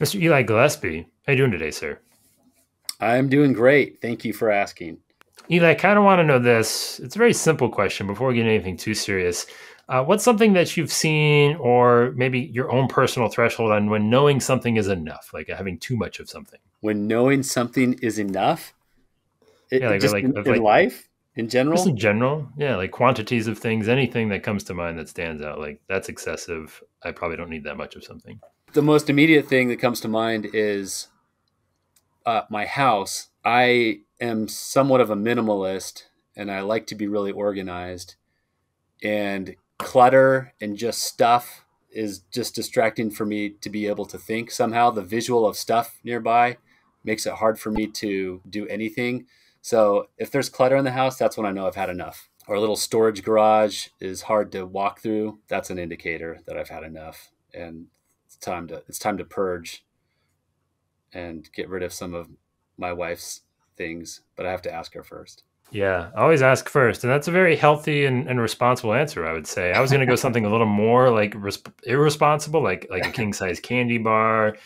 Mr. Eli Gillespie, how you doing today, sir? I'm doing great. Thank you for asking. Eli, I kind of want to know this. It's a very simple question before we get anything too serious. What's something that you've seen, or maybe your own personal threshold on when knowing something is enough, like having too much of something? When knowing something is enough, Yeah, it like just in life in just general, in general. Yeah, like quantities of things, anything that comes to mind that stands out. Like that's excessive. I probably don't need that much of something. the most immediate thing that comes to mind is my house. I am somewhat of a minimalist and I like to be really organized. And clutter and just stuff is just distracting for me to be able to think. Somehow the visual of stuff nearby makes it hard for me to do anything. So if there's clutter in the house, that's when I know I've had enough. Or a little storage garage is hard to walk through. That's an indicator that I've had enough, and it's time to purge and get rid of some of my wife's things. But I have to ask her first. Yeah, I always ask first, and that's a very healthy and responsible answer, I would say. I was going to go something a little more like irresponsible, like a king size candy bar.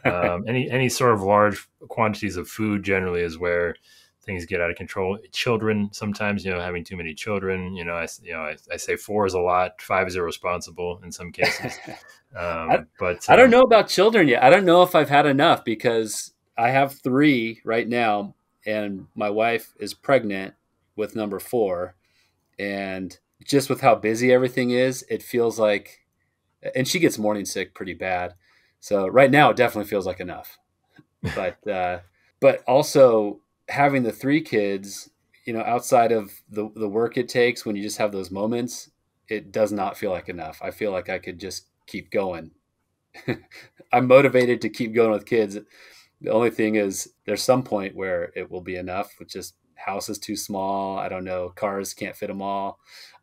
Any sort of large quantities of food generally is where things get out of control. Children sometimes, having too many children. I say four is a lot, five is irresponsible in some cases. I, But I don't know about children yet. I don't know if I've had enough because I have three right now, and my wife is pregnant with number four. And just with how busy everything is, it feels like, and she gets morning sick pretty bad. So right now, it definitely feels like enough. But also having the three kids, outside of the work it takes when you just have those moments, it does not feel like enough. I feel like I could just keep going. I'm motivated to keep going with kids. The only thing is there's some point where it will be enough, which is house is too small. I don't know. Cars can't fit them all.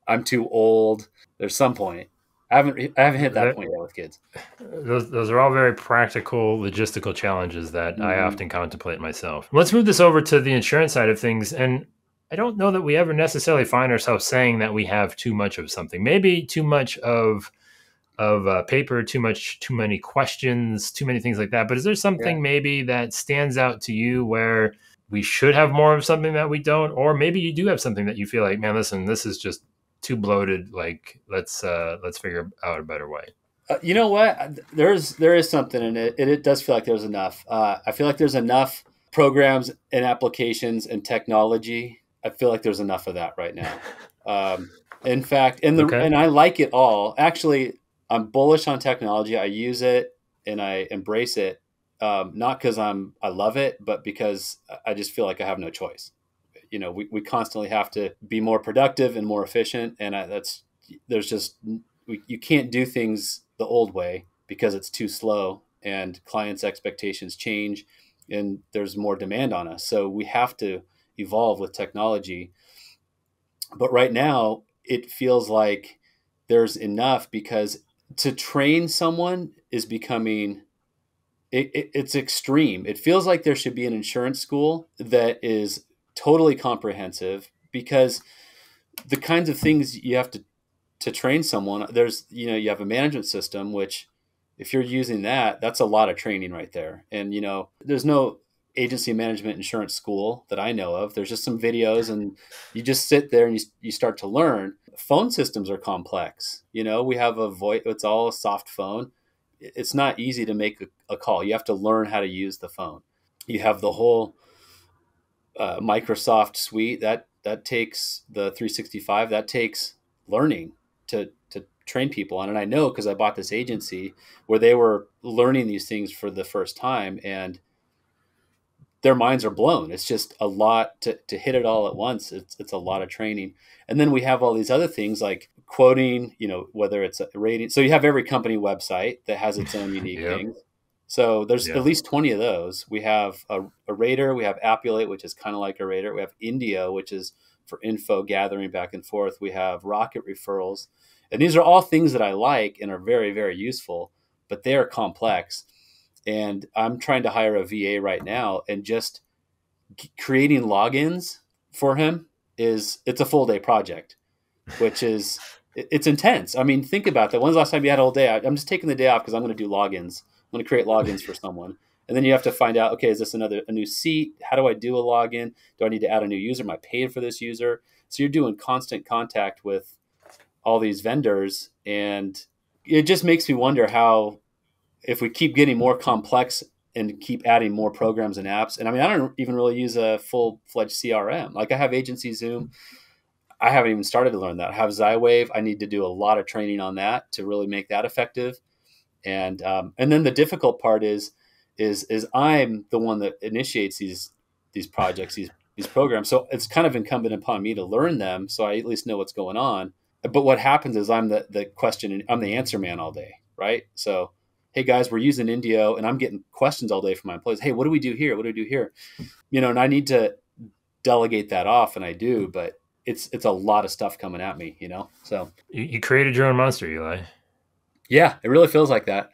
I'm too old. There's some point. I haven't hit that that, point yet with kids. those are all very practical, logistical challenges that I Mm-hmm. often contemplate myself. Let's move this over to the insurance side of things. And I don't know that we ever necessarily find ourselves saying that we have too much of something. Maybe too much of paper, too many questions, too many things like that. But is there Yeah. something maybe that stands out to you where we should have more of something that we don't, or maybe you do have something that you feel like, man, listen, this is just too bloated. Like let's figure out a better way. You know what? There is something in it, and it does feel like there's enough. I feel like there's enough programs and applications and technology. I feel like there's enough of that right now. In fact, Okay. and I like it all. Actually, I'm bullish on technology. I use it and I embrace it. Not because I love it, but because I just feel like I have no choice. We constantly have to be more productive and more efficient, and there's just you can't do things the old way because it's too slow and clients' expectations change and there's more demand on us. So we have to evolve with technology. But right now, it feels like there's enough because to train someone is becoming it's extreme. It feels like there should be an insurance school that is totally comprehensive because the kinds of things you have to train someone, you have a management system, which if you're using that, that's a lot of training right there. And, there's no agency management insurance school that I know of. There's just some videos and you just sit there and you start to learn. Phone systems are complex. We have a voice, it's all a soft phone. It's not easy to make a call. You have to learn how to use the phone. You have the whole Microsoft suite that takes the 365. That takes learning to train people on. And I know because I bought this agency where they were learning these things for the first time, and their minds are blown. It's just a lot to hit it all at once. It's a lot of training. And then we have all these other things like quoting, whether it's a rating. So you have every company website that has its own unique Yep. things. So there's at Yeah. least 20 of those. We have a rater, we have Appulate, which is kind of like a rater. We have Indio, which is for info gathering back and forth. We have Rocket referrals. And these are all things that I like and are very, very useful, but they are complex. And I'm trying to hire a VA right now, and just creating logins for him it's a full day project, which is it's intense. I mean, think about that. When's the last time you had a whole day? I'm just taking the day off because I'm going to do logins. I'm going to create logins for someone. And then you have to find out, okay, is this a new seat? How do I do a login? Do I need to add a new user? Am I paying for this user? So you're doing constant contact with all these vendors. And it just makes me wonder how, if we keep getting more complex and keep adding more programs and apps. And I mean, I don't even really use a full-fledged CRM. Like I have Agency Zoom. I haven't even started to learn that. I have Zywave. I need to do a lot of training on that to really make that effective. And then the difficult part is I'm the one that initiates these projects, these programs. So it's kind of incumbent upon me to learn them, so I at least know what's going on. But what happens is I'm I'm the answer man all day, right? So, hey guys, we're using Indio, and I'm getting questions all day from my employees. Hey, what do we do here? What do we do here? And I need to delegate that off, and I do, but it's a lot of stuff coming at me, So You created your own monster, Eli. Yeah, it really feels like that.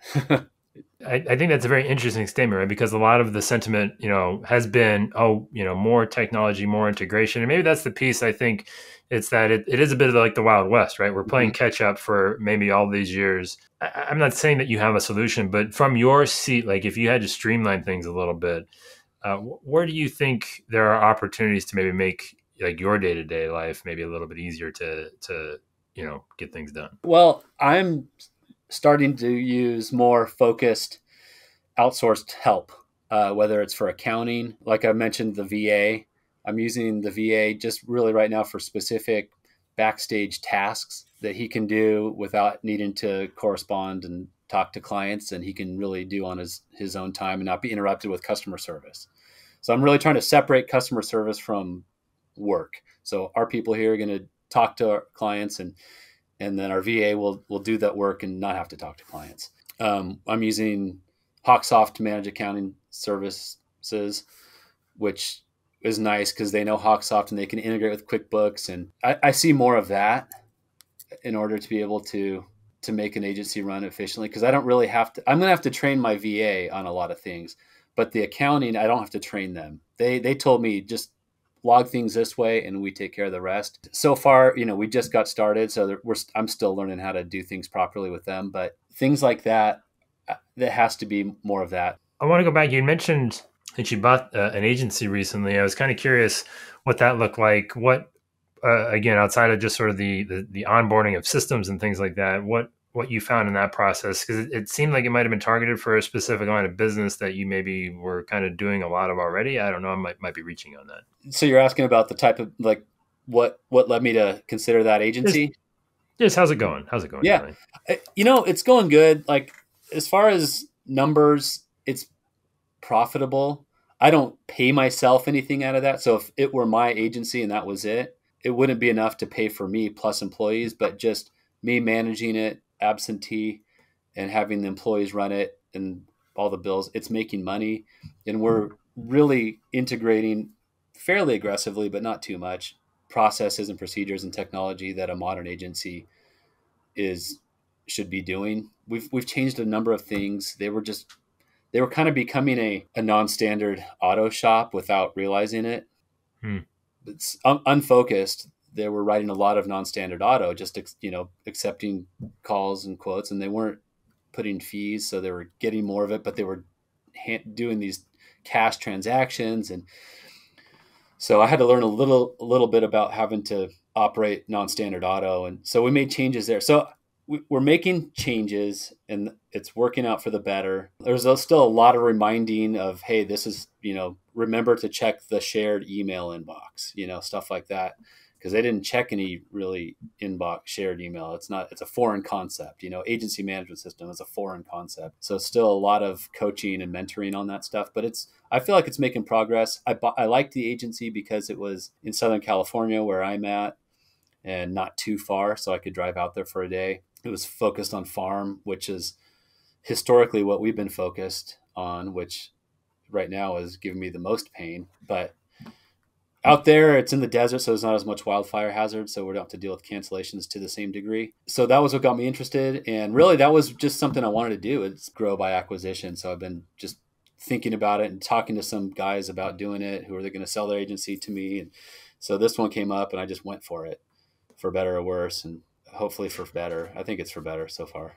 I think that's a very interesting statement, right? Because a lot of the sentiment, has been, more technology, more integration. And maybe that's the piece. I think it's that it is a bit of like the Wild West, right? We're playing catch up for maybe all these years. I'm not saying that you have a solution, but from your seat, like if you had to streamline things a little bit, where do you think there are opportunities to maybe make like your day-to-day life maybe a little bit easier to get things done? Well, I'm starting to use more focused outsourced help, whether it's for accounting, like I mentioned, the VA. I'm using the VA just really right now for specific backstage tasks that he can do without needing to correspond and talk to clients, and he can really do on his own time and not be interrupted with customer service. So I'm really trying to separate customer service from work. So our people here are going to talk to our clients, and then our VA will do that work and not have to talk to clients. I'm using Hawksoft to manage accounting services, which is nice because they know Hawksoft and they can integrate with QuickBooks. And I see more of that in order to be able to make an agency run efficiently, because I don't really have to. I'm going to have to train my VA on a lot of things, but the accounting, I don't have to train them. They told me just log things this way and we take care of the rest. So far, we just got started, so I'm still learning how to do things properly with them. But things like that, there has to be more of that. I want to go back. You mentioned that you bought an agency recently. I was kind of curious what that looked like. What, again, outside of just sort of the onboarding of systems and things like that, what you found in that process? Because it seemed like it might have been targeted for a specific line of business that you maybe were kind of doing a lot of already. I don't know. I might be reaching on that. So you're asking about the type of like what led me to consider that agency? Yes. How's it going? Yeah. It's going good. Like as far as numbers, it's profitable. I don't pay myself anything out of that. So if it were my agency and that was it, it wouldn't be enough to pay for me plus employees, but just me managing it absentee and having the employees run it and all the bills, it's making money. And we're really integrating fairly aggressively, but not too much, processes and procedures and technology that a modern agency should be doing. We've changed a number of things. They were kind of becoming a non-standard auto shop without realizing it. It's unfocused. They were writing a lot of non-standard auto, just accepting calls and quotes, and they weren't putting fees, so they were getting more of it, but they were doing these cash transactions, and so I had to learn a little bit about having to operate non-standard auto, and so we made changes there. So we're making changes, and it's working out for the better. There's still a lot of reminding of, hey, this is remember to check the shared email inbox, stuff like that. Because they didn't check any really inbox shared email. It's a foreign concept. Agency management system is a foreign concept. So still a lot of coaching and mentoring on that stuff. But I feel like it's making progress. I liked the agency because it was in Southern California where I'm at and not too far. So I could drive out there for a day. It was focused on farm, which is historically what we've been focused on, which right now is giving me the most pain. But out there, it's in the desert, so there's not as much wildfire hazard, so we don't have to deal with cancellations to the same degree. So that was what got me interested, and really that was just something I wanted to do. It's grow by acquisition, so I've been just thinking about it and talking to some guys about doing it who are going to sell their agency to me. And so this one came up, and I just went for it, for better or worse. And hopefully for better. I think it's for better so far.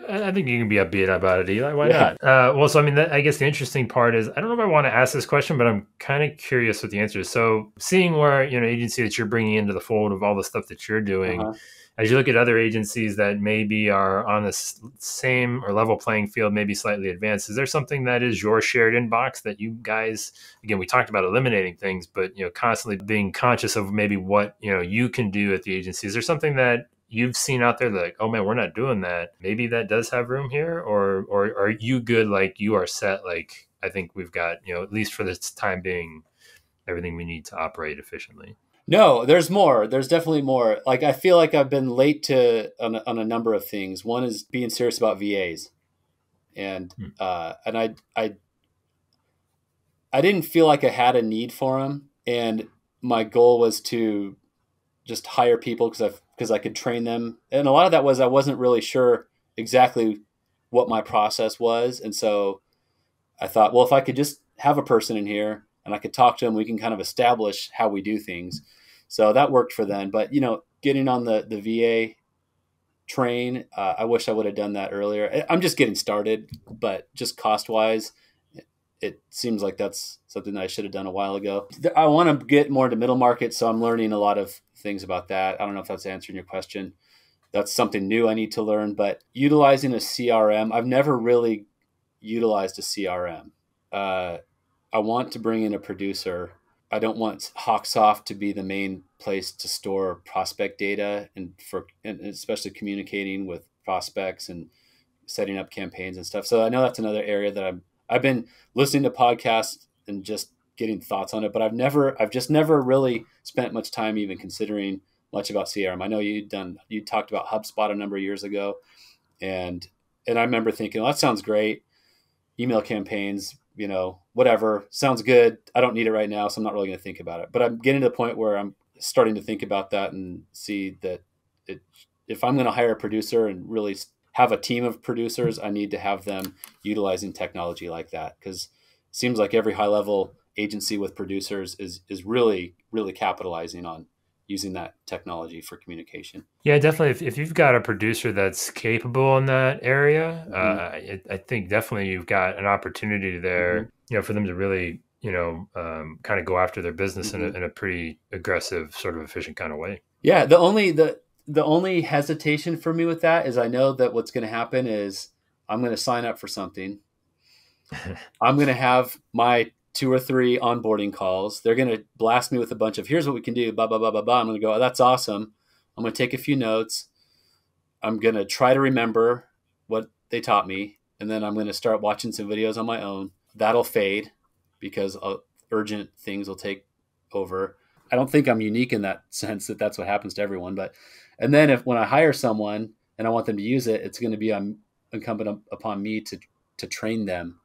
I think you can be upbeat about it, Eli. Why Yeah. not? Well, so I mean, I guess the interesting part is I don't know if I want to ask this question, but I'm kind of curious what the answer is. So, seeing where agency that you're bringing into the fold of all the stuff that you're doing, Uh-huh. as you look at other agencies that maybe are on the same or level playing field, maybe slightly advanced, is there something that is your shared inbox that you guys, again, we talked about eliminating things, but constantly being conscious of maybe what you can do at the agency? Is there something that you've seen out there that, like, oh man, we're not doing that, maybe that does have room here, or are you good, like you are set, like I think we've got at least for this time being everything we need to operate efficiently? No, there's more. There's definitely more. Like I feel like I've been late to on a number of things. One is being serious about VAs, and Hmm. I didn't feel like I had a need for them, and my goal was to just hire people because I could train them, and a lot of that was I wasn't really sure exactly what my process was, and so I thought, well, if I could just have a person in here and I could talk to them, we can kind of establish how we do things. So that worked for them. But getting on the VA train, I wish I would have done that earlier. I'm just getting started, but just cost wise, it seems like that's something that I should have done a while ago. I want to get more into middle market, so I'm learning a lot of things about that. I don't know if that's answering your question. That's something new I need to learn, but utilizing a CRM, I've never really utilized a CRM. I want to bring in a producer. I don't want Hawksoft to be the main place to store prospect data and especially communicating with prospects and setting up campaigns and stuff. So I know that's another area that I've been listening to podcasts and just getting thoughts on it, but I've just never really spent much time even considering much about CRM. I know you talked about HubSpot a number of years ago, and I remember thinking, well, that sounds great. Email campaigns, whatever, sounds good. I don't need it right now, so I'm not really going to think about it. But I'm getting to the point where I'm starting to think about that and see that if I'm going to hire a producer and really have a team of producers, I need to have them utilizing technology like that, because it seems like every high level agency with producers is really, really capitalizing on using that technology for communication. Yeah, definitely. If you've got a producer that's capable in that area, Mm-hmm. I think definitely you've got an opportunity Mm-hmm. there, for them to really, kind of go after their business Mm-hmm. in a pretty aggressive, sort of efficient kind of way. Yeah, the only hesitation for me with that is I know that what's going to happen is I'm going to sign up for something. I'm going to have my 2 or 3 onboarding calls. They're going to blast me with a bunch of here's what we can do, blah blah blah blah blah. I'm going to go, oh, that's awesome. I'm going to take a few notes. I'm going to try to remember what they taught me, and then I'm going to start watching some videos on my own. That'll fade because urgent things will take over. I don't think I'm unique in that sense that that's what happens to everyone. But and then when I hire someone and I want them to use it, it's going to be incumbent upon me to train them,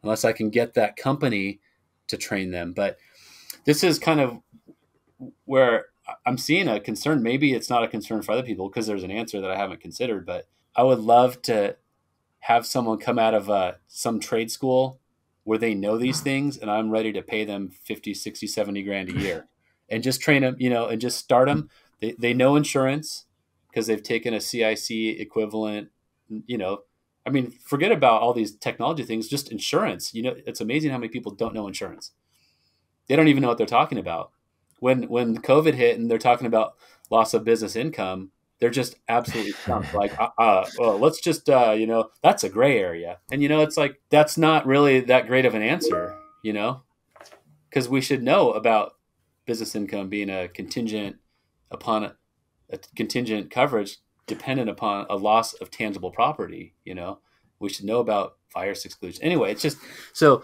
unless I can get that company to train them. But this is kind of where I'm seeing a concern. Maybe it's not a concern for other people because there's an answer that I haven't considered. But I would love to have someone come out of some trade school where they know these things, and I'm ready to pay them 50, 60, 70 grand a year and just train them, and just start them. They know insurance because they've taken a CIC equivalent, I mean, forget about all these technology things, just insurance. It's amazing how many people don't know insurance. They don't even know what they're talking about. When COVID hit and they're talking about loss of business income, they're just absolutely stumped. Like, well, let's just, that's a gray area. And, it's like, that's not really that great of an answer, because we should know about business income being a contingent upon a contingent coverage dependent upon a loss of tangible property. We should know about virus exclusion. Anyway, it's just, so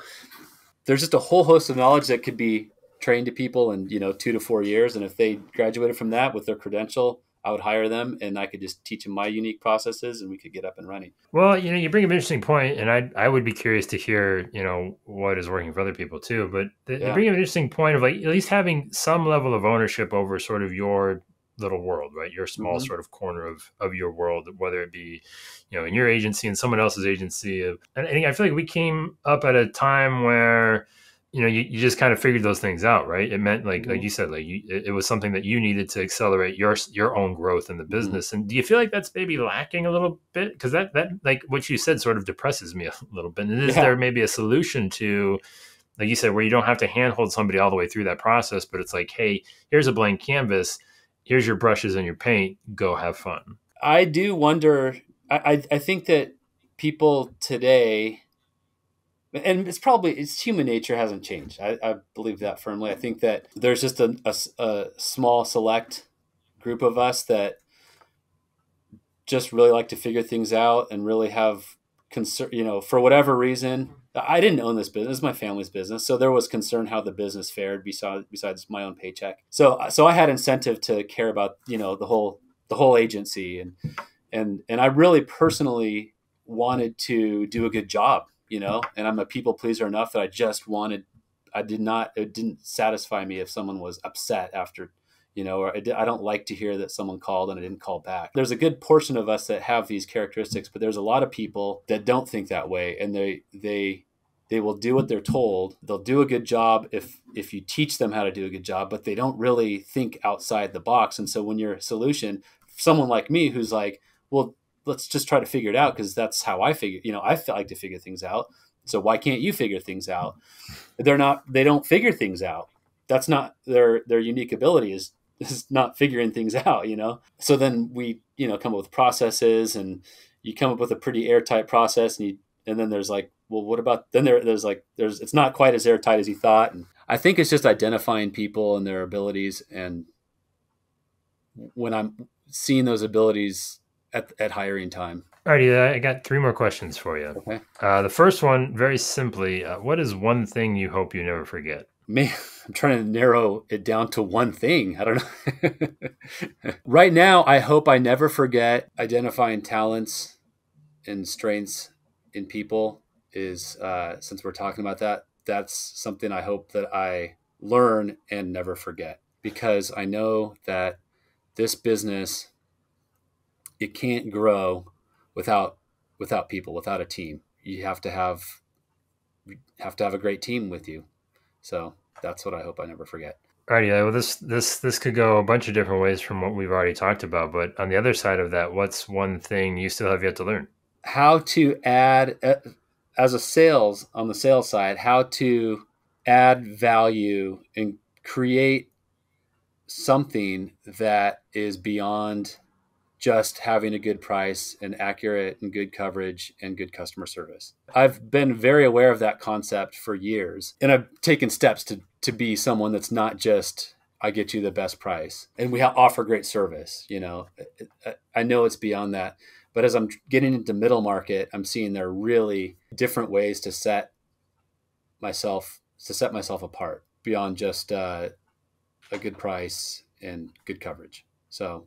there's just a whole host of knowledge that could be trained to people in 2 to 4 years, and if they graduated from that with their credential, I would hire them and I could just teach them my unique processes and we could get up and running. Well, you bring up an interesting point, and I would be curious to hear, what is working for other people too. But you Yeah. bring up an interesting point of, like, at least having some level of ownership over sort of your little world, right? Your small Mm-hmm. sort of corner of your world, whether it be, in your agency and someone else's agency. And I feel like we came up at a time where you just kind of figured those things out, right? It meant like Mm-hmm. you said, it was something that you needed to accelerate your own growth in the Mm-hmm. business. And do you feel like that's maybe lacking a little bit? Because that like what you said sort of depresses me a little bit. And is Yeah. there maybe a solution to, like you said, where you don't have to handhold somebody all the way through that process, but it's like, hey, here's a blank canvas, here's your brushes and your paint, go have fun. I do wonder. I think that people today, and it's human nature hasn't changed. I believe that firmly. I think that there's just a small select group of us that just really like to figure things out and really have concern, for whatever reason. I didn't own this business; it's my family's business, so there was concern how the business fared besides my own paycheck. So I had incentive to care about the whole agency, and I really personally wanted to do a good job, and I'm a people pleaser enough that it didn't satisfy me if someone was upset after, or I don't like to hear that someone called and I didn't call back. There's a good portion of us that have these characteristics, but there's a lot of people that don't think that way. And they will do what they're told. They'll do a good job if you teach them how to do a good job, but they don't really think outside the box. And so when you're a solution, someone like me who's like, well, let's just try to figure it out because that's how I figure. I like to figure things out. So why can't you figure things out? They don't figure things out. That's not their unique ability is not figuring things out. So then we come up with processes, and you come up with a pretty airtight process, and then there's like, well, what about then there's it's not quite as airtight as you thought. And I think it's just identifying people and their abilities, and when I'm seeing those abilities at hiring time. Alrighty, I got 3 more questions for you. Okay. The first one, very simply, what is one thing you hope you never forget? Man, I'm trying to narrow it down to one thing. I don't know. Right now, I hope I never forget identifying talents and strengths in people is, since we're talking about that, that's something I hope that I learn and never forget, because I know that this business, it can't grow without people, without a team. You have to have a great team with you. So that's what I hope I never forget. Alrighty, well, this could go a bunch of different ways from what we've already talked about. But on the other side of that, what's one thing you still have yet to learn? How to add, as on the sales side, how to add value and create something that is beyond just having a good price and accurate and good coverage and good customer service. I've been very aware of that concept for years, and I've taken steps to be someone that's not just, I get you the best price and we offer great service. I know it's beyond that, but as I'm getting into middle market, I'm seeing there are really different ways to set myself apart beyond just a good price and good coverage. So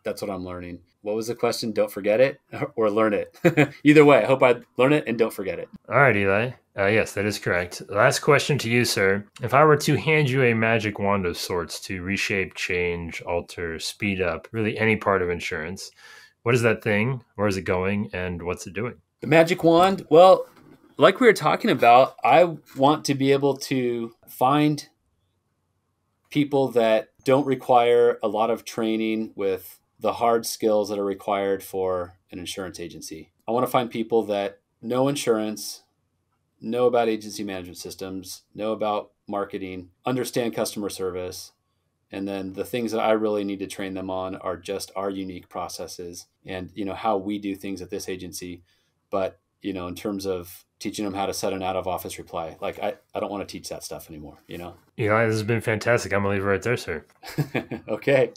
that's what I'm learning. What was the question? Don't forget it or learn it. Either way, I hope I learn it and don't forget it. All right, Eli. Yes, that is correct. Last question to you, sir. If I were to hand you a magic wand of sorts to reshape, change, alter, speed up, really any part of insurance, what is that thing? Where is it going? And what's it doing? The magic wand? Well, like we were talking about, I want to be able to find people that don't require a lot of training with the hard skills that are required for an insurance agency. I want to find people that know insurance, know about agency management systems, know about marketing, understand customer service. And then the things that I really need to train them on are just our unique processes and, how we do things at this agency. But, in terms of teaching them how to set an out of office reply, like I don't want to teach that stuff anymore, Eli, this has been fantastic. I'm going to leave it right there, sir. Okay.